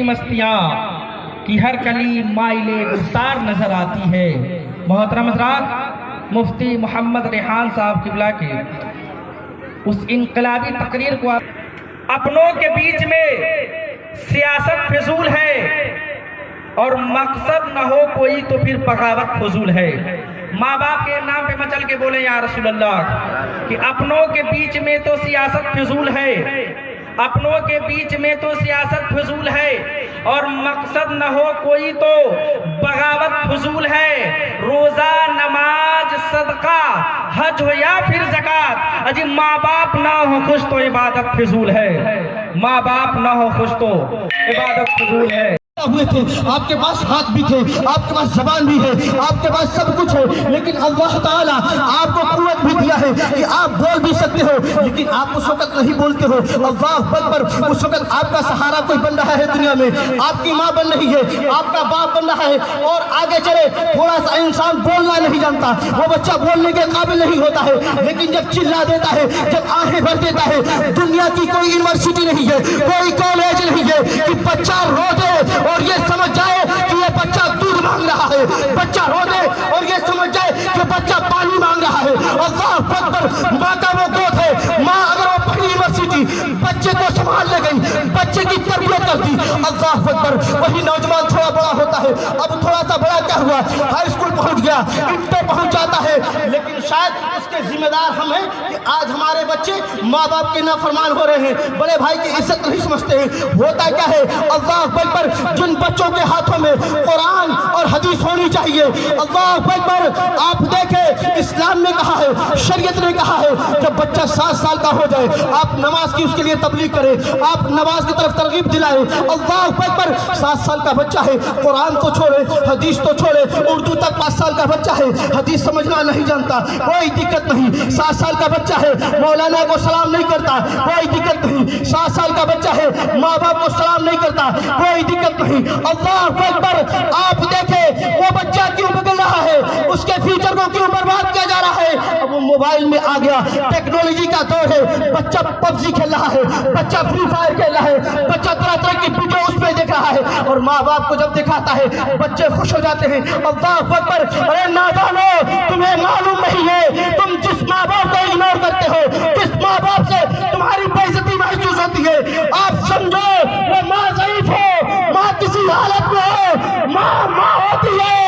मीठी मस्तियाँ की हर कली माइले गुफ्तार नजर आती है। मोहतरम हज़रात, मुफ्ती मोहम्मद रेहान साहब किबला के उस इनकलाबी तकरीर को अपनों के बीच में सियासत फिजूल है और मकसद न हो कोई तो फिर बगावत फजूल है। माँ बाप के नाम पे मचल के बोले या रसूल अल्लाह कि अपनों के बीच में तो सियासत फिजूल है, अपनों के बीच में तो सियासत फजूल है और मकसद न हो कोई तो बगावत फजूल है। रोज़ा, नमाज, सदका, हज हो या फिर ज़कात, अजी माँ बाप ना हो खुश तो इबादत फिजूल है। माँ बाप ना हो खुश तो इबादत फिजूल है। हुए थे, आपके पास हाथ भी थे, आपके पास जबान भी है, आपके पास सब कुछ है, लेकिन अल्लाह ताला आपको कुव्वत भी दिया है कि आप बोल भी सकते हो, लेकिन आप उस वक्त नहीं बोलते हो। अल्लाह अकबर, उस वक्त आपका सहारा कोई बन रहा है दुनिया में, आपकी माँ बन रही है, आपका बाप बन रहा है, और आगे चले थोड़ा सा इंसान बोलना नहीं जानता, वो बच्चा बोलने के काबिल नहीं होता है, लेकिन जब चिल्ला देता है, जब आहें भर देता है, दुनिया की कोई यूनिवर्सिटी नहीं है, कोई कॉलेज नहीं है कि बच्चा रो दे और ये समझ जाए कि ये बच्चा दूध मांग रहा है, बच्चा रो दे और ये समझ जाए कि बच्चा पानी मांग रहा है। अल्लाह अकबर, माँ का वो गोद है, माँ अगर वो पहली यूनिवर्सिटी बच्चे को संभाल ले गई, बच्चे की तरबियत करती, अल्लाह अकबर, वही नौजवान थोड़ा बड़ा होता है, अब थोड़ा सा बड़ा क्या हुआ, हाई स्कूल पहुंच गया, इंटर पहुंच जाता है, लेकिन शायद उसके जिम्मेदार हम हैं कि आज हमारे बच्चे माँ बाप के नाफरमान हो रहे हैं, बड़े भाई की इज्जत नहीं समझते हैं। होता क्या है, अल्लाह अकबर, जिन बच्चों के हाथों में कुरान और हदीस होनी चाहिए, अल्लाह अकबर, आप देखें इस्लाम ने कहा है, शरीयत ने कहा है, जब बच्चा 7 साल का हो जाए आप नमाज की उसके लिए तबलीग करें, आप नमाज की तरफ तरगीब दिलाएं। अल्लाह अकबर, 7 साल का बच्चा है, कुरान तो छोड़े, हदीस तो छोड़े, उर्दू तक 5 साल का बच्चा है, हदीस समझना नहीं जानता, कोई दिक्कत नहीं। 7 साल का बच्चा है, मौलाना को सलाम नहीं करता, कोई दिक्कत नहीं। 7 साल का बच्चा है, माँ बाप को सलाम नहीं करता, कोई दिक्कत नहीं। अल्लाह अकबर, आप देखें वो बच्चा क्यों बिगड़ रहा है, उसके फ्यूचर को क्यों बर्बाद किया जा रहा है। अब वो मोबाइल में आ गया, टेक्नोलॉजी का दौर है, बच्चा पबजी खेल रहा है, बच्चा फ्री फायर खेल रहा है, बच्चा तरह तरह की वीडियो उस पे देख रहा है, और माँ बाप को जब दिखाता है बच्चे खुश हो जाते हैं। अल्लाह अकबर, अरे नादानो, तुम्हें मालूम नहीं है तुम जिस माँ बाप को इग्नोर करते हो, जिस माँ बाप से तुम्हारी बेइज्जती महसूस होती है, आप समझो वो माँ ज़ईफ हो, माँ किसी हालत में हो, माँ होती है।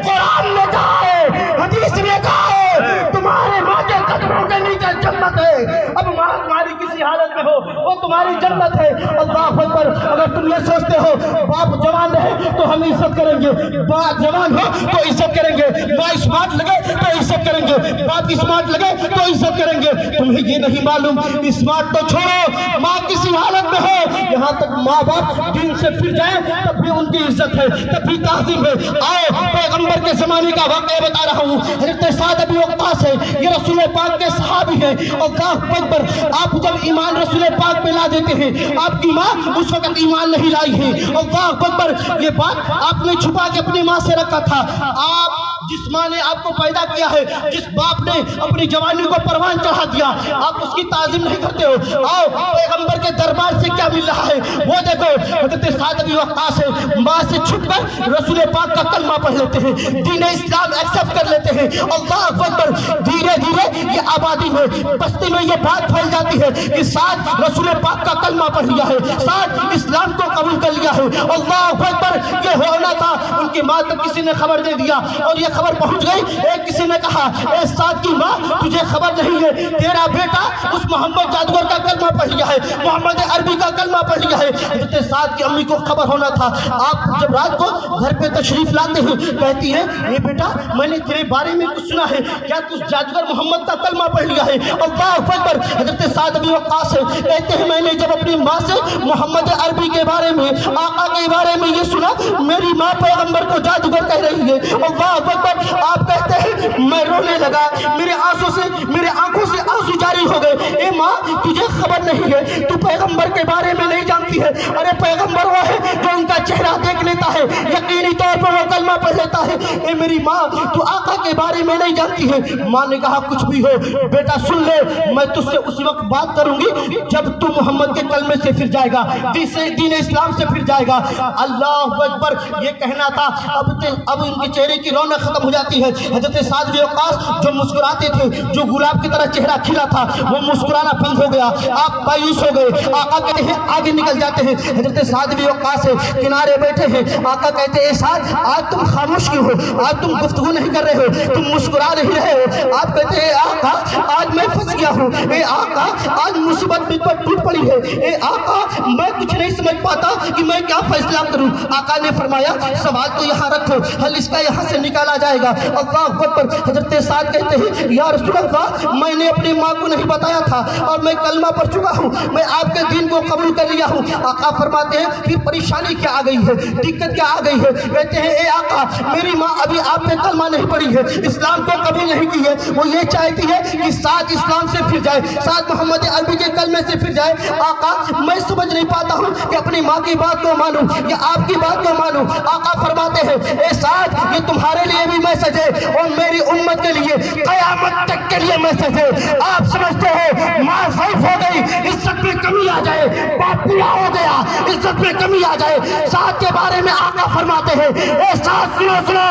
कुरान ने कहा है, हदीस ने कहा है, तुम्हारे माँ के कदमों के नीचे जन्नत है। अब माँ तुम्हारी किसी हालत में हो, वो तुम्हारी जन्नत है। अल्लाह अकबर, अगर तुम ये सोचते हो बाप जवान रहे तो हम इज्जत करेंगे, बाप जवान हो तो इज्जत करेंगे, माँ स्मार्ट लगे तो इज्जत करेंगे, बाप स्मार्ट लगे तो इज्जत करेंगे, तुम्हें ये नहीं मालूम स्मार्ट तो छोड़ो, माँ किसी हालत में हो, यहाँ तक माँ बाप दिन से फिर जाए तब भी उनकी इज्जत है, तब भी ताज़ीम है। आओ पैगंबर के जमाने का वाक़या बता रहा हूँ। हज़रत साद अबी वक़्क़ास है, ये रसूल पाक के सहाबी है। अल्लाह अकबर, आप जब ईमान रसूल पाक पे ला देते हैं, आपकी माँ उस वक्त ईमान नहीं लाई है। अल्लाह अकबर, ये बात आपने छुपा के अपनी माँ से रखा था। आप जिस माँ ने आपको पैदा किया है, जिस बाप ने अपनी जवानी को परवान चढ़ा दिया, आप उसकी ताज़ीम नहीं करते हो। आओ पैगंबर के दरबार से क्या मिल रहा है वो देखो। हज़रत साद अबी वक़्क़ास है, माँ से छुपकर रसूल पाक का कलमा पढ़ लेते हैं, दीन इस्लाम एक्सेप्ट कर लेते हैं। अल्लाह अकबर, धीरे धीरे ये आबादी में, बस्ती में ये बात फैल जाती है कि साद रसूल पाक का कलमा पढ़ लिया है, साद इस्लाम को कबूल कर लिया है। अल्लाह अकबर, ये होना था, उनकी माँ तक किसी ने खबर दे दिया और ये खबर पहुंच गई। एक किसी ने कहा, ए साद की माँ, तुझे खबर नहीं है, तेरा बेटा उस मोहम्मद जादूगर का कलमा पढ़ लिया है, मोहम्मद अरबी का कलमा पढ़ लिया है। हज़रत साद की अम्मी को खबर होना था। आप जब रात को घर पे तशरीफ लाते हैं, कहती है, ये बेटा मैंने तेरे बारे में कुछ सुना है, क्या तू जादूगर मोहम्मद का कलमा पढ़ लिया है। अल्लाह अकबर, हज़रत साद अबी वक़्क़ास है, कहते हैं मैंने जब अपनी माँ से मोहम्मद अरबी के बारे में, आका के बारे में ये सुना, मेरी माँ पैगंबर को जादूगर कह रही है। अल्लाह अकबर, आप कहते हैं मैं रोने लगा, मेरे आंखों से आंसू जारी हो गए। ए माँ, तुझे खबर नहीं है, तू पैगंबर के बारे में नहीं जानती है। अरे पैगंबर वो है जो उनका चेहरा देख लेता है, यकीनी तौर पर वो کلمہ پڑھ لیتا ہے. اے میری ماں تو آقا کے بارے میں نہیں جانتی ہے. ماں نے کہا کچھ بھی ہو بیٹا سن لے, میں تجھ سے اس وقت بات کروں گی جب تو محمد کے کلمے سے پھر جائے گا, دین اسلام سے پھر جائے گا. اللہ اکبر یہ کہنا تھا. اب ان کے چہرے کی رونق ختم ہو جاتی ہے. حضرت سعد بن وقاص جو مسکراتے تھے, جو گلاب کی طرح چہرہ کھلا تھا, وہ مسکرانا بند ہو گیا. آپ مایوس ہو گئے. آقا کہتے ہیں آگے نکل جاتے ہیں. حضرت سعد بن وقاص کنارے بیٹھے ہیں. آقا کہتے ہیں سعد آج تم خاموش کیوں ہو, آج تم گفتگو نہیں کر رہے ہو, تم مسکرا نہیں رہے ہو. آپ کہتے ہیں آقا آج میں پھنس گیا ہوں, اے آقا آج مصیبت مجھ پر ٹوٹ پڑی ہے, اے آقا میں کچھ نہیں سمجھ پاتا کہ میں کیا فیصلہ کروں. آقا نے فرمایا سوال تو یہاں رکھو, حل اس کا یہاں سے نکالا جائے گا. اللہ اکبر. حضرت سعد کہتے ہیں یا رسول اللہ میں نے اپنی ماں کو نہیں بتایا تھا اور میں کلمہ پڑھ چکا ہوں, میں آپ کے دین کو قبول کر لیا ہوں. آقا فرماتے ہیں پھر پریشانی کیا آ گئی ہے, دقت کیا آ گئی ہے. کہتے ہیں اے آقا میری ماں ابھی آپ نے کلمہ نہیں پڑھی ہے, اسلام کو قبول نہیں کی ہے, وہ یہ چاہتی ہے کہ سعد اسلام سے پھر جائے, سعد محمد عربی کے کلمے سے پھر جائے. آقا میں سمجھ نہیں پاتا ہوں کہ اپنی ماں کی بات کو مانوں یا آپ کی بات کو مانوں. آقا فرماتے ہیں اے سعد یہ تمہارے لیے بھی میسج ہے اور میری امت کے لیے قیامت تک کے لیے میسج ہے. آپ سمجھتے ہو ماں ضعیف ہو گئی, عزت میں کمی آ جائے, باپ بوڑھا ہو گیا, عزت میں کمی آ جائے. سعد کے بارے میں آقا فرماتے ہیں اے سعد سنو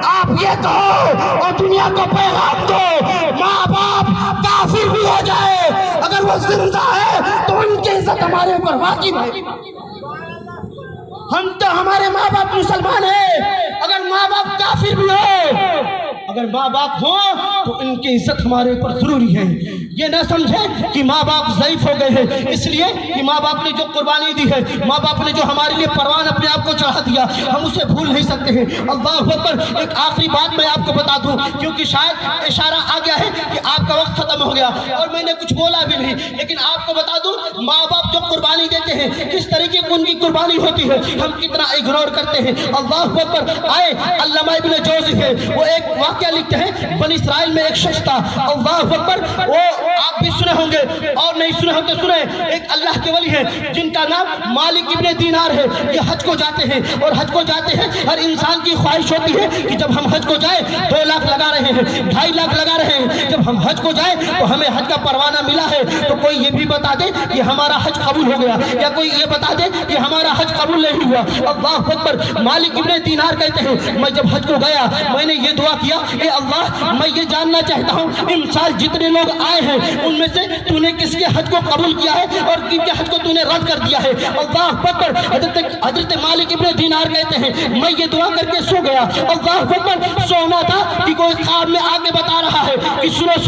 آپ یہ کہو اور دنیا کو پیغام دو, ماں باپ کافر بھی ہو جائے اگر وہ زندہ ہے تو ان کی عزت ہمارے اوپر واجب ہے. ہم تو ہمارے ماں باپ مسلمان ہیں, اگر ماں باپ کافر بھی ہو, اگر ماں باپ ہوں تو ان کی عزت ہمارے اوپر ضروری ہے. یہ نہ سمجھیں کہ ماں باپ ضعیف ہو گئے ہیں اس لیے کہ ماں باپ نے جو قربانی دی ہے, ماں باپ نے جو ہمارے لیے پروان اپنے آپ کو چڑھا دیا, ہم اسے بھول نہیں سکتے ہیں. اللہ اکبر. ایک آخری بات میں آپ کو بتا دوں کیونکہ شاید اشارہ آ گیا ہے کہ آپ کا وقت ختم ہو گیا اور میں نے کچھ بولا بھی نہیں, لیکن آپ کو بتا دوں ماں باپ جو قربانی دیتے ہیں کس طریقے کی ان کی قربانی ہوتی ہے, ہم کتنا اگنور کرتے ہیں. اللہ اکبر. آئے علامہ ابن جوزی ہے, وہ ایک واقعہ لکھتے ہیں بنی اسرائیل میں ایک شخص تھا. اللہ اکبر. وہ آپ بھی سنے ہوں گے اور نہیں سنے ہوں گے سنیں. ایک اللہ کے ولی ہیں جن کا نام مالک ابن دینار ہے. یہ حج کو جاتے ہیں اور حج کو جاتے ہیں ہر انسان کی خواہش ہوتی ہے کہ جب ہم حج کو جائیں 2 لاکھ لگا رہے ہیں, 2.5 لاکھ لگا رہے ہیں, جب ہم حج کو جائیں تو ہمیں حج کا پروانہ ملا ہے تو کوئی یہ بھی بتا دے کہ ہمارا حج قبول ہو گیا, یا کوئی یہ بتا دے کہ ہمارا حج قبول نہیں ہوا. اللہ اکبر. مالک ابن دینار کہتے ہیں میں جب حج کو گیا میں نے یہ دعا کیا اے اللہ میں یہ جاننا چاہتا ہوں ان سال جتنے لوگ آئے ہیں ان میں سے تو نے کس کے حج کو قبول کیا ہے اور کن کے حج کو تو نے رد کر دیا ہے. اللہ اکبر. حضرت مالک ابن دینار کہتے ہیں میں یہ دعا کر کے سو گیا. اللہ اکبر. سونا تھا کہ کوئی خواب میں آگے بتا رہا ہے کہ سنو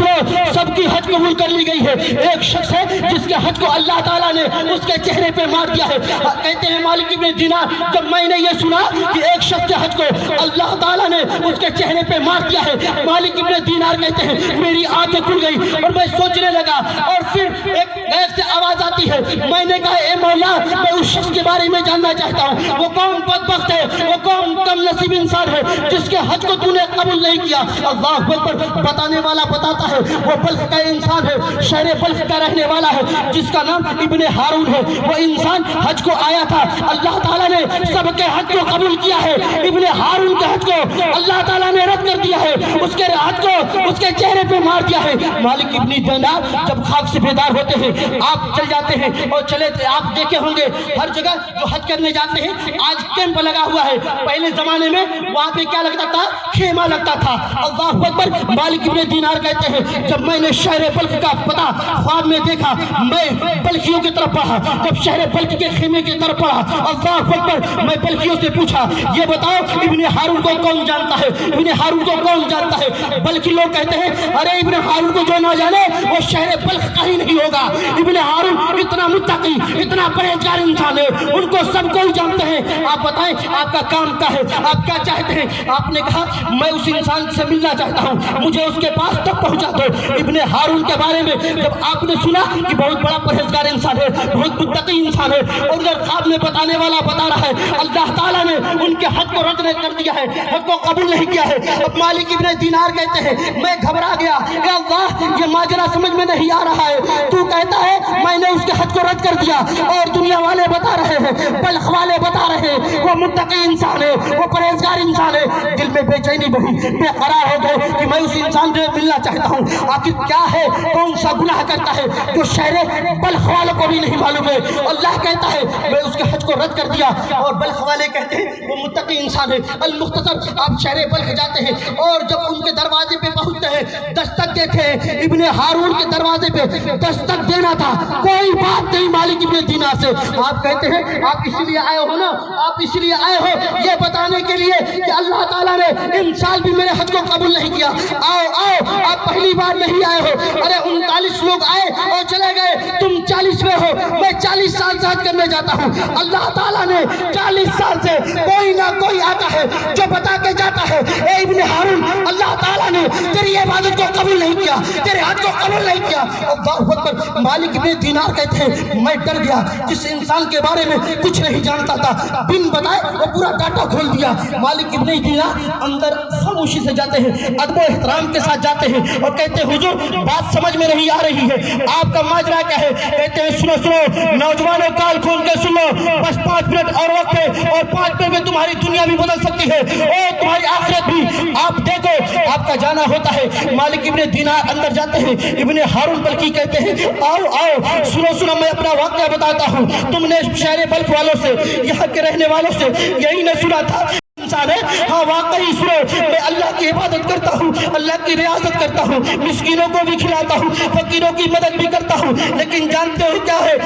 سب کی حج قبول کر لی گئی ہے, ایک شخص ہے جس کے حج کو اللہ تعالیٰ نے اس کے چہرے پہ مار دیا ہے. کہتے ہیں مالک ابن دینار جب میں نے یہ سنا کہ ایک شخص کے حج کو اللہ تعالیٰ نے اس کے چہرے پہ مار دیا ہے, مالک ابن دینار کہتے ہیں میری آنکھیں کھل گئی اور میں سوچنے لگا اور پھر ایک غیر سے آواز آتی ہے. میں نے کہا اے مولا میں اس شخص کے بارے میں جاننا چاہتا ہوں, وہ کون بدبخت ہے, وہ کون کم نصیب انسان ہے جس کے حج کو تو نے قبول نہیں کیا. اللہ اکبر. بتانے والا بتاتا ہے وہ بلخ کا انسان ہے, شہر بلخ کا رہنے والا ہے جس کا نام ابن ہارون ہے. وہ انسان حج کو آیا تھا, اللہ تعالیٰ نے سب کے حج کو قبول کیا ہے, ابن ہارون کے حج کو اللہ تعالیٰ نے رد کر دیا ہے, اس کے حج کو اس کے چہرے پہ مار دیا ہے. مالک ابن دینار جب خواب سے بیدار ہوتے ہیں آپ چل جاتے ہیں اور چلے آپ دیکھے ہوں گے ہر جگہ جو حج کرنے جاتے ہیں آج کیمپ لگا ہوا ہے, پہلے زمانے میں وہاں پہ کیا لگتا تھا, خیمہ لگتا تھا. اللہ اکبر. مالک ابن دینار کہتے ہیں جب میں نے شہر بلخ کا پتہ خواب میں دیکھا میں بلخیوں کی طرف بڑھا, جب شہر بلخ کے خیمے کی طرف بڑھا اللہ اکبر میں بلخیوں سے پوچھا یہ بتاؤ ابن ہارون کو کون جانتا ہے, ابن ہارون کو کون جانتا ہے. بلخی لوگ کہتے ہیں ارے ابن ہارون کو جو نہ جانے وہ شہر بلخ کا ہی نہیں ہوگا, ابن ہارون اتنا متقی اتنا پرہیزگار انسان ہے, ان کو سب کوئی جانتے ہیں. آپ بتائیں آپ کا کام کیا ہے, آپ کیا چاہتے ہیں. آپ نے کہا میں اس انسان سے ملنا چاہتا ہوں, مجھے اس کے پاس تک پہنچا دو. ابن ہارون کے بارے میں جب آپ نے سنا کہ بہت بڑا پرہیزگار انسان ہے, بہت متقی انسان ہے, اور ادھر خواب میں بتانے والا بتا رہا ہے اللہ تعالیٰ نے ان کے حق کو رد کر دیا ہے, حق کو قبول نہیں کیا ہے. اب مالک ابن دینار کہتے ہیں میں گھبرا گیا, اے اللہ یہ ماجرا سمجھ میں نہیں آ رہا ہے. تو کہتا ہے میں نے اس کے حق کو رد کر دیا, اور دنیا والے بتا رہے ہیں, بلخ والے بتا رہے ہیں وہ متقی انسان ہے, وہ پرہیزگار انسان ہے. دل میں بے چینی بڑھی, بے قرار ہو گئے کہ میں اس انسان سے ملنا چاہتا ہوں. آخر کیا ہے, کون سا گناہ کرتا ہے جو شہر بلخ والوں کو بھی نہیں معلوم ہے. اللہ کہتا ہے میں اس کے حج کو رد کر دیا, اور بلخ والے کہتے ہیں وہ متقی انسان ہے. المختصر آپ شہر بلخ جاتے ہیں, اور جب ان کے دروازے پہ پہنچتے ہیں دستک دیتے ہیں. ابن ہارون کے دروازے پہ دستک دینا تھا, کوئی بات نہیں مالک ابن دینار سے. آپ کہتے ہیں آپ اس لیے آئے ہو نا, آپ اس لیے آئے ہو یہ بتانے کے لیے کہ اللہ تعالیٰ نے ان سال بھی میرے حج کو قبول نہیں کیا. آؤ آؤ, آپ پہلی بار نہیں آئے ہو. ارے 39 لوگ آئے اور چلے گئے, تم 40ویں ہو. میں 40 سال سے حج کرنے جاتا ہوں. اللہ تعالیٰ نے 40 سال سے کوئی نہ کوئی آتا ہے جو بتا کے جاتا ہے اے ابن ہارون اللہ تعالیٰ نے تیری عبادت کو قبول نہیں کیا, تیرے حج کو قبول نہیں کیا. اللہ اکبر. مالک ابن دینار کہتے ہیں میں ڈر گیا, جس انسان کے بارے میں کچھ نہیں جانتا تھا بن بتائے وہ پورا ڈاٹا کھول دیا. مالک ابن دینار اندر خاموشی سے جاتے ہیں, ادب و احترام کے ساتھ جاتے ہیں اور کہتے ہیں حضور بات سمجھ میں نہیں آ رہی ہے, آپ کا ماجرا کیا ہے؟ کہتے ہیں سنو سنو نوجوانوں, کال کھول کے سنو, بس 5 منٹ اور وقت ہے, اور 5 منٹ میں تمہاری دنیا بھی بدل سکتی ہے اور تمہاری آخرت بھی. آپ دیکھو آپ کا جانا ہوتا ہے. مالک ابن دینار اندر جاتے ہیں. ابن ہارون بلخی کہتے ہیں آؤ آؤ سنو سنو میں اپنا واقعہ بتاتا ہوں. تم نے شہر بلخ والوں سے, یہاں کے رہنے والوں سے یہی نہ سنا تھا انسان ہے. ہاں واقعی سنو, میں اللہ کی عبادت کرتا ہوں, اللہ کی ریاضت کرتا ہوں, مسکینوں کو بھی کھلاتا ہوں, فقیروں کی مدد بھی کرتا ہوں. لیکن جانتے ہو کیا ہے؟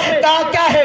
کیا ہے؟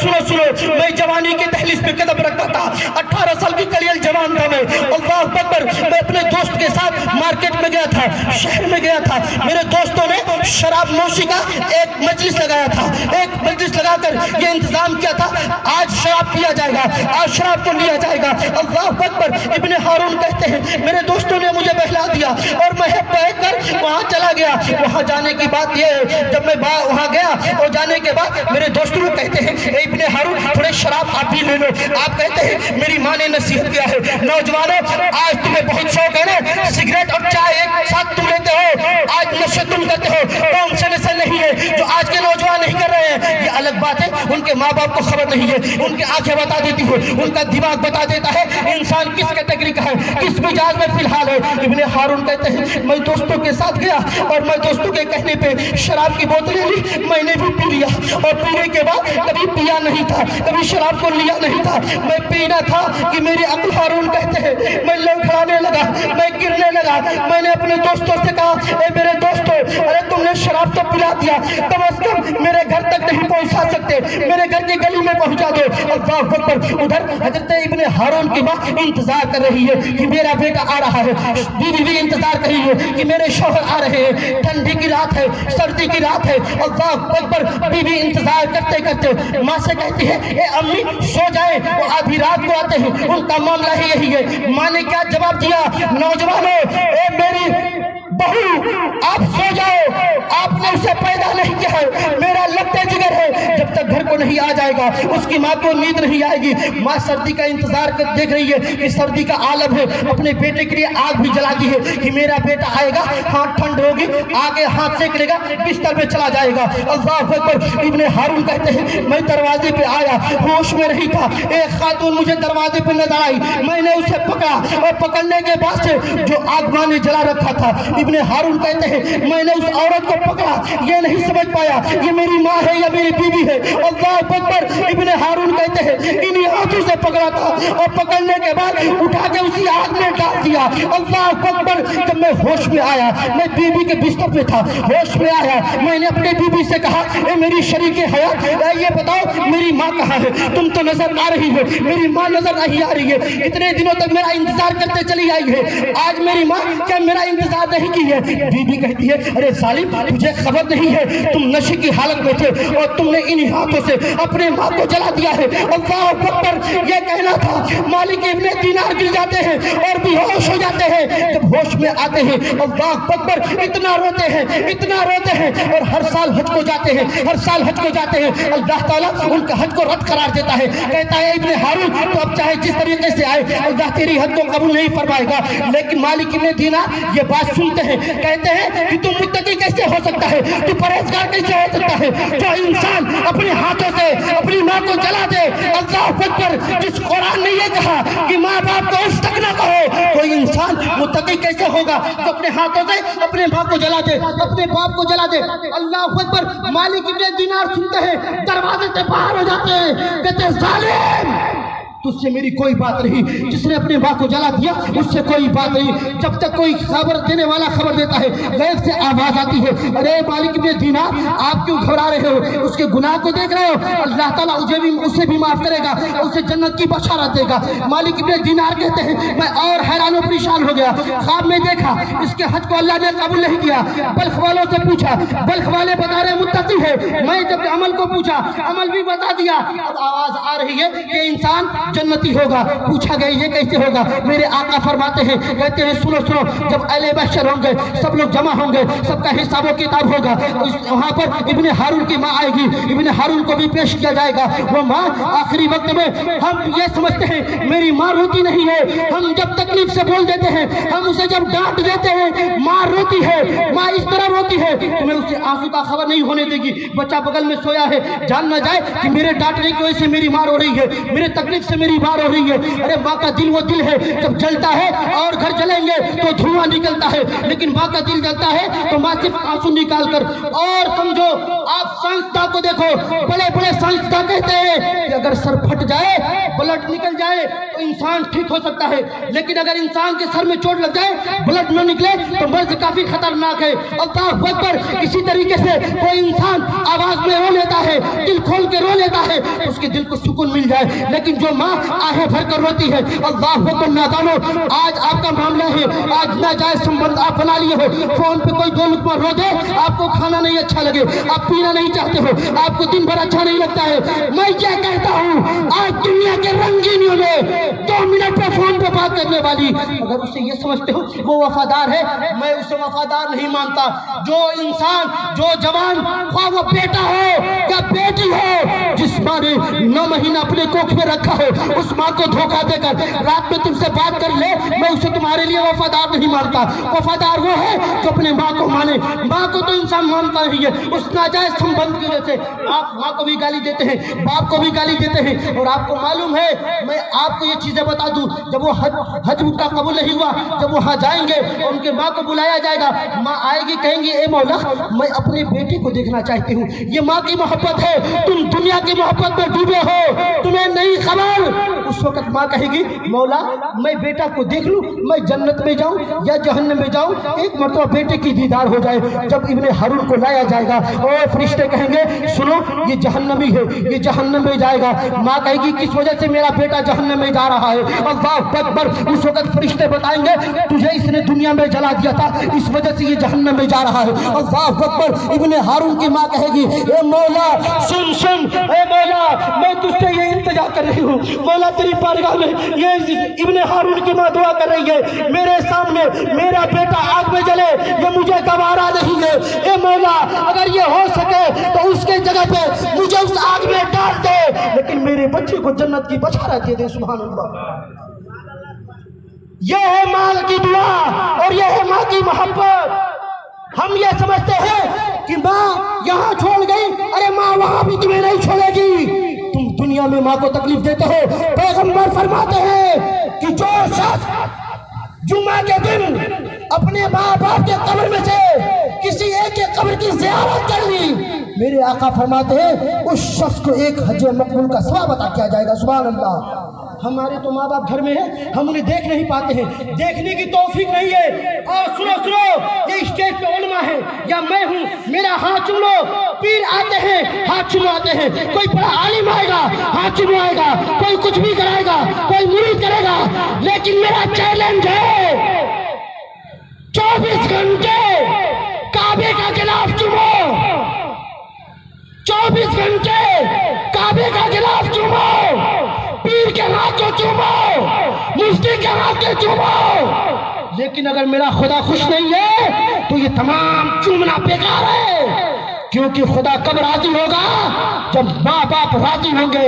سنو سنو میں جوانی کے دہلیز پہ قدم رکھتا تھا, 18 سال کی کلیل جوان تھا میں. اللہ اکبر. میں اپنے دوست کے ساتھ مارکیٹ میں گیا تھا, شہر میں گیا تھا. میرے دوستوں نے شراب نوشی کا ایک مجلس لگایا تھا, ایک مجلس لگا کر یہ انتظام کیا تھا آج شراب پیا جائے گا, آج شراب کو لیا جائے گا. اللہ اکبر. ابن ہارون کہتے ہیں میرے دوستوں نے مجھے بہلا دیا اور میں بیٹھ کر وہاں چلا گیا. وہاں جانے کی بات یہ ہے, جب میں وہاں گیا اور جانے کے بعد میرے دوستوں کہتے ہیں اے ابن ہارون تھوڑے شراب آپ بھی لے لو. آپ کہتے ہیں میری ماں نے نصیحت کیا ہے, نوجوانوں آج تمہیں بہت شوق ہے نا, سگریٹ اور چائے ایک ساتھ تم لیتے ہو, آج نشے تم کرتے ہو. کون سے نشے نہیں ہے جو آج کے نوجوان نہیں کر رہے ہیں, یہ الگ بات ہے. ان کے ماں باپ کو خبر نہیں ہے, ان کی آنکھیں بتا دیتی ہے, ان کا دماغ بتا دیتا ہے انسان کس کیٹیگری کا ہے, کس مزاج میں فی الحال ہے. ابن ہارون کہتے ہیں میں دوستوں کے ساتھ گیا اور میں دوستوں کے کہنے پہ شراب کی بوتلیں لی, میں نے بھی پی لیا, اور پینے کے بعد کبھی پیا نہیں تھا, کبھی شراب کو لیا نہیں تھا, میں پینا تھا کہ میرے عقل. ہارون کہتے ہیں میں لڑکھڑانے لگا, میں گرنے لگا. میں نے اپنے دوستوں سے کہا اے میرے دوستوں, ارے تم نے شراب تو پلا دیا, کم از کم میرے گھر تک نہیں پہنچا سکتے, میرے گھر کی گلی میں پہنچا دو. اللہ اکبر. ادھر حضرت ابن ہارون کی ماں انتظار کر رہی ہے کہ میرا بیٹا آ رہا ہے, بیوی بھی انتظار کر رہی ہے کہ میرے شوہر آ رہے ہیں. ٹھنڈی کی رات ہے, سردی کی رات ہے. اللہ اکبر. بیوی انتظار کرتے کرتے ماں سے کہتی ہے اے امی سو جائیں, وہ آدھی رات کو آتے ہیں, ان کا معاملہ ہی یہی ہے. ماں نے کیا جواب دیا؟ نوجوانوں اے میری بہو آپ سو جاؤ, آپ نے اسے پیدا نہیں کیا ہے, میرا لگتے جگر ہے, جب تک گھر کو نہیں آ جائے گا اس کی ماں کو نیند نہیں آئے گی. ماں سردی کا انتظار دیکھ رہی ہے کہ سردی کا عالم ہے, اپنے بیٹے کے لیے آگ بھی جلا دی ہے کہ میرا بیٹا آئے گا, ہاتھ ٹھنڈ ہوگی, آگے ہاتھ سیک لے گا, بستر پہ چلا جائے گا. اللہ اکبر. ابن ہارون کہتے ہیں میں دروازے پہ آیا, ہوش میں نہیں تھا, ایک خاتون مجھے دروازے پہ نظر آئی, میں نے اسے پکڑا, اور پکڑنے کے بعد سے جو آگ ماں نے جلا رکھا تھا, ابن ہارون کہتے ہیں میں نے اس عورت کو پکڑا, یہ نہیں سمجھ پایا یہ میری ماں ہے یا میری بیوی ہے. اللہ اکبر. ابن ہارون کہتے ہیں انہی ہاتھوں سے پکڑا تھا, اور پکڑنے کے بعد اٹھا کے اسی آگ میں ڈال دیا. اللہ اکبر. جب میں ہوش میں آیا, میں بیوی کے بستر پہ تھا, ہوش میں آیا, میں نے اپنے بیوی سے کہا اے میری شریک حیات, یہ بتاؤ میری ماں کہاں ہے؟ تم تو نظر آ رہی ہو, میری ماں نظر نہیں آ رہی ہے, اتنے دنوں تک میرا انتظار کرتے چلی آئی ہے, آج میری ماں کیا میرا انتظار نہیں کی ہے؟ بیوی کہتی ہے ارے ظالم تجھے خبر نہیں ہے, تم نشے کی حالت میں تھے اور تم نے انہی ہاتھوں سے اپنے ماں کو جلا دیا ہے. اللہ اکبر. ये कहना था। मालिक इब्ने दीनार गिर जाते हैं और बेहोश हो जाते हैं। जब होश में आते हैं अल्लाह अकबर, इतना रोते हैं, इतना रोते हैं, और हर साल हज को जाते हैं, हर साल हज को जाते हैं। अल्लाह ताला उनका हज को रद्द करार देता है, कहता है इब्ने हारून तो अब चाहे जिस तरीके से आए अल्लाह तेरी हज को कबूल नहीं फरमाएगा। लेकिन मालिक इब्ने दीनार ये बात सुनते हैं, कहते हैं कि तुम मुत्तकी कैसे हो सकता है, तू परहेजगार कैसे हो सकता है, जो इंसान अपने हाथों से अपनी माँ को जला दे। अल्लाह अकबर, जिस कुरान ने ये कहा कि माँ बाप को उस तक ना कहो, कोई इंसान मुत्तकी कैसे होगा तो अपने हाथों से अपने माँ को जला दे, अपने बाप को जला दे। अल्लाह अकबर, मालिक इब्ने दीनार सुनते हैं, दरवाजे से बाहर हो जाते हैं, कहते हैं जालिम तुझसे मेरी कोई बात नहीं, जिसने अपने माँ को जला दिया उससे कोई बात नहीं। जब तक कोई खबर देने वाला खबर देता है, गैब से आवाज आती है, अरे मालिक इब्ने दीनार आप क्यों घबरा रहे हो, उसके गुनाह को देख रहे हो, अल्लाह ताला उसे भी माफ करेगा, उसे जन्नत की बशारत देगा। मालिक इब्ने दीनार कहते हैं मैं और हैरान और परेशान हो गया, ख्वाब में देखा इसके हज को अल्लाह ने कबूल नहीं किया। बल्ख वालों से पूछा, बल्ख वाले बता रहे मुत्तकी है। मैं जब अमल को पूछा, अमल भी बता दिया। अब आवाज आ रही है कि इंसान जन्नती होगा। पूछा गया ये कैसे होगा, मेरे आका फरमाते हैं, कहते हैं सुनो सुनो, जब अहले महशर होंगे, सब लोग जमा होंगे, सबका हिसाब व किताब होगा, वहां पर इब्ने हारून की माँ आएगी, इब्ने हारून को भी पेश किया जाएगा। वो माँ आखिरी वक्त में, हम ये समझते हैं मेरी माँ रोती नहीं है, हम जब तकलीफ से बोल देते हैं, हम उसे जब डांट देते हैं, माँ रोती है, माँ इस तरह रोती है, तुम्हें उससे आंसू का खबर नहीं होने देगी। बच्चा बगल में सोया है, जान ना जाए कि मेरे डांटने की वजह से मेरी माँ रो रही है, मेरे तकलीफ से मेरी माँ रो रही है। अरे माँ का दिल वो दिल है, जब जलता है और घर जलेंगे तो धुआं निकलता है, लेकिन माँ का दिल जलता है तो माँ सिर्फ आंसू निकाल कर। और समझो, आप साइंसदान को देखो, बड़े बड़े साइंसदान कहते हैं कि अगर सर फट जाए, ब्लड निकल जाए तो इंसान ठीक हो सकता है, लेकिन अगर इंसान के सर में चोट लग जाए, ब्लड न निकले तो मर्ज काफी खतरनाक है। अल्लाह अकबर, इसी तरीके से कोई इंसान आवाज में रो लेता है, दिल खोल के रो लेता है, उसके दिल को सुकून मिल जाए। लेकिन जो माँ आहें भर कर रोती है, अल्लाह अकबर, नादानो, आज आपका मामला है, आज नाजायज संबंध आप बना लिए हो, फोन पे कोई दो लुत्मा रो दे, आपको खाना नहीं अच्छा लगे, आप पीना नहीं चाहते हो, आपको दिन भर अच्छा नहीं लगता है। मैं क्या कहता हूँ, आज दुनिया के रंगीनियों में 2 मिनट पे फोन पे बात करने वाली, अगर उसे ये समझते हो वो वफादार है, मैं उसे वफादार नहीं मानता। जो इंसान, जो जवान, ख्वाह वो बेटा हो या बेटी हो, जिस माँ ने 9 महीना अपने कोख में रखा हो, उस माँ को धोखा देकर रात में तुमसे बात कर ले, मैं उसे तुम्हारे लिए वफादार नहीं मानता। वफादार वो है जो अपने माँ को माने। माँ को तो इंसान मानता ही है, उस नाजायज संबंध की वजह से आप माँ को भी गाली देते हैं, बाप को भी गाली देते हैं। और आपको मालूम है, मैं आपको ये चीजें बता दूं, जब वो हज उनका कबूल नहीं हुआ, जब वहां जाएंगे और उनके माँ को बुलाया जाएगा, माँ आएगी, कहेंगी ए मौला मैं अपने बेटे को देखना चाहती हूँ। ये माँ की मोहब्बत है, तुम दुनिया की मोहब्बत में डूबे हो, तुम्हें नहीं खबर। उस वक्त माँ कहेगी मौला मैं बेटा को देख लूं, मैं जन्नत में जाऊं या जहन्नम में जाऊं, एक मरतबा बेटे की दीदार हो जाए। जब इब्ने हारून को लाया जाएगा और फरिश्ते कहेंगे सुनो ये जहन्नमी है, ये जहन्नम में जाएगा। माँ कहेगी किस वजह से मेरा बेटा जहन्नम में जा रहा है। अल्लाह अकबर, उस वक्त फरिश्ते बताएंगे तुझे इसने दुनिया में जला दिया था, इस वजह से ये जहन्नम में जा रहा है। अल्लाह अकबर, इब्ने हारून की माँ कहेगी ए मौला सुन सुन, ए मौला मैं तुझसे ये इंतजार कर रही हूँ, मौला तेरी बारगाह में ये इब्ने हारून की माँ दुआ कर रही है, मेरे सामने मेरा बेटा आग में जले, ये मुझे गवारा नहीं है। ए मौला अगर ये हो सके तो उसके जगह पे मुझे उस आग में डाल दे, लेकिन मेरे बच्चे को जन्नत की बशारत दे दे। सुभान अल्लाह, ये है माँ की दुआ और ये है माँ की मोहब्बत। हम ये समझते हैं कि माँ यहाँ छोड़ गई, अरे माँ वहां भी तुम्हें नहीं छोड़ेगी। तुम दुनिया में माँ को तकलीफ देते हो। पैगंबर फरमाते हैं कि जो शख्स जुम्मा के दिन अपने माँ बाप के कब्र में से किसी एक के कब्र की ज़ियारत कर ली, मेरे आका फरमाते हैं उस शख्स को एक हज मकबूल का सवाब अता किया जाएगा। सुभान अल्लाह। हमारे तो माँ बाप घर में है, हम उन्हें देख नहीं पाते हैं, देखने की तौफीक नहीं है। और सुनो सुनो, ये स्टेज पे उलमा है या मैं हूँ, मेरा हाथ चूम लो, पीर आते हैं हाथ चुमाते हैं, कोई बड़ा आलिम आएगा हाथ चुमाएगा, कोई कुछ भी कराएगा, कोई मुरीद करेगा, लेकिन मेरा चैलेंज है 24 घंटे काबे का गिलाफ चुमो, 24 घंटे काबे का गिलाफ चुमो। पीर के हाथ को चूमो, मुफ्ती के हाथ को चूमो, लेकिन अगर मेरा खुदा खुश नहीं है तो ये तमाम चूमना बेकार है। क्योंकि खुदा कब राजी होगा? जब माँ बाप राजी होंगे।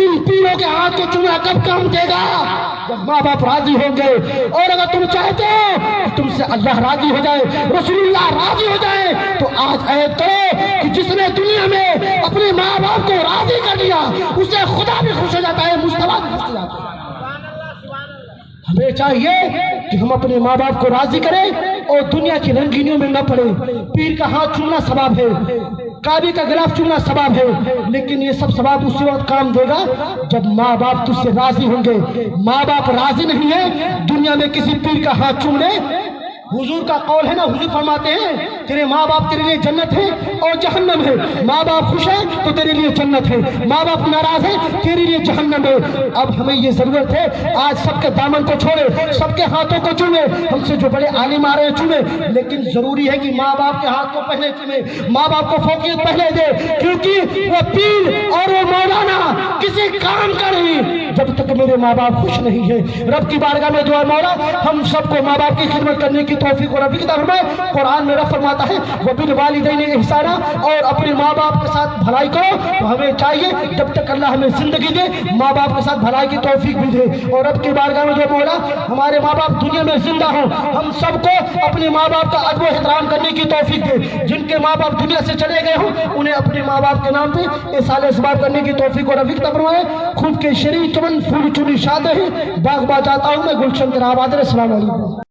इन पीरों के हाथ को चूमना कब काम देगा? जब माँ बाप राजी होंगे। और अगर तुम चाहते हो कि तुमसे अल्लाह राजी हो जाए, रसूलुल्लाह राजी हो जाए, तो आज ऐद करो कि जिसने दुनिया में अपने माँ बाप को राजी कर लिया उससे खुदा भी खुश हो जाता है, मुस्तफा भी खुश हो जाता है। हमें चाहिए कि हम अपने माँ बाप को राजी करें और दुनिया की रंगीनियों में न पड़े। पीर का हाथ चूमना सवाब है, काबी का गिलाफ चूमना सवाब है, लेकिन ये सब सवाब उसी वक्त काम देगा जब माँ बाप तुझसे राजी होंगे। माँ बाप राजी नहीं है दुनिया में किसी पीर का हाथ चूमने। हुजूर का कौल है ना, हुजूर फरमाते हैं तेरे माँ बाप तेरे लिए जन्नत है और जहन्नम है। माँ बाप खुश है तो तेरे लिए जन्नत है, माँ बाप नाराज है तेरे लिए जहन्नम है। अब हमें ये जरूरत है आज सबके दामन को छोड़े, सबके हाथों को चूमे। हमसे जो बड़े आलिम आ रहे हैं चूमे, लेकिन जरूरी है कि माँ बाप के हाथ को पहले चूमे, माँ बाप को फौकियत पहले दे, क्योंकि वो पीर और वो मौलाना किसी काम का नहीं जब तक मेरे माँ बाप खुश नहीं है। रब की बारगाह में दुआ मौला हम सबको माँ बाप की खिदमत करने की तौफीक और रफ़ीक अता फरमाए। कुरान में रब फरमाता है वबिल वालिदैन इहसाना, और अपने माँ बाप के साथ भलाई करो। तो हमें चाहिए जब तक अल्लाह हमें जिंदगी दे माँ बाप के साथ भलाई की तौफीक भी दे। और रब की बारगाह में दुआ मौला हमारे माँ बाप दुनिया में जिंदा हो, हम सबको अपने माँ बाप का अदब एहतराम करने की तौफीक दे। जिनके माँ बाप दुनिया से चले गए हो उन्हें अपने माँ बाप के नाम पे इसाले इसबाब करने की तौफीक और रफ़ीक अता फरमाए। खुद के शरीर चमन फूल चुनी शाद है बाग बाजाता हूँ मैं गुलशन तेरा आबाद। अस्सलाम वालेकुम।